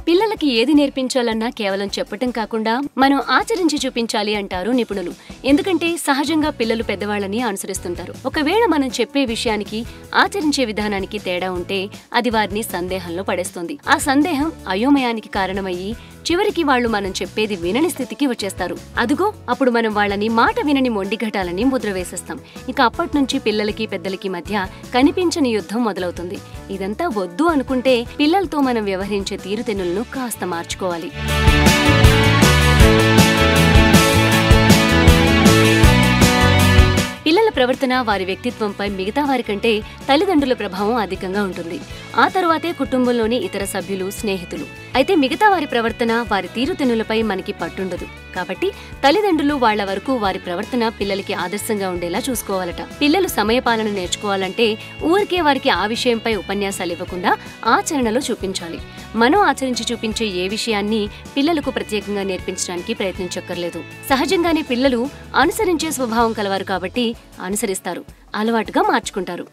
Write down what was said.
పిల్లలకి ఏది నేర్పించాలన్నా కేవలం చెప్పటం కాకుండా మనం ఆచరించి చూపించాలి అంటారు నిపుణులు. ఎందుకంటే సహజంగా పిల్లలు పెద్దవాళ్ళని అనుసరిస్తుంటారు. ఒకవేళ మనం చెప్పే విషయానికి ఆచరించే విధానానికి తేడా ఉంటే అది వారిని సందేహంలో పడేస్తుంది. ఆ సందేహం అయోమయానికి కారణమయ్యి చివరికి వాళ్ళు మనం చెప్పేది వినని స్థితికి వచ్చేస్తారు. అదుగో అప్పుడు మనం వాళ్ళని మాట వినని మొండిఘటాలని ముద్ర వేసేస్తాం. ఇక అప్పట్నుంచి పిల్లలకి పెద్దలకి మధ్య కనిపించని యుద్ధం మొదలవుతుంది. ఇదంతా వద్దు అనుకుంటే పిల్లలతో మనం వ్యవహరించే తీరుతెన్నులను కాస్త మార్చుకోవాలి. పిల్లల ప్రవర్తన వారి వ్యక్తిత్వంపై మిగతా వారి కంటే తల్లిదండ్రుల ప్రభావం అధికంగా ఉంటుంది. ఆ తరువాతే కుటుంబంలోని ఇతర సభ్యులు, స్నేహితులు. అయితే మిగతా వారి ప్రవర్తన, వారి తీరుతెన్నులపై మనకి పట్టుండదు. కాబట్టి తల్లిదండ్రులు వాళ్ల వరకు వారి ప్రవర్తన పిల్లలకి ఆదర్శంగా ఉండేలా చూసుకోవాలట. పిల్లలు సమయపాలన నేర్చుకోవాలంటే ఊరికే వారికి ఆ విషయంపై ఉపన్యాసాలు ఇవ్వకుండా ఆచరణలో చూపించాలి. మనం ఆచరించి చూపించే ఏ విషయాన్ని పిల్లలకు ప్రత్యేకంగా నేర్పించడానికి ప్రయత్నించక్కర్లేదు. సహజంగానే పిల్లలు అనుసరించే స్వభావం కలవారు కాబట్టి అనుసరిస్తారు, అలవాటుగా మార్చుకుంటారు.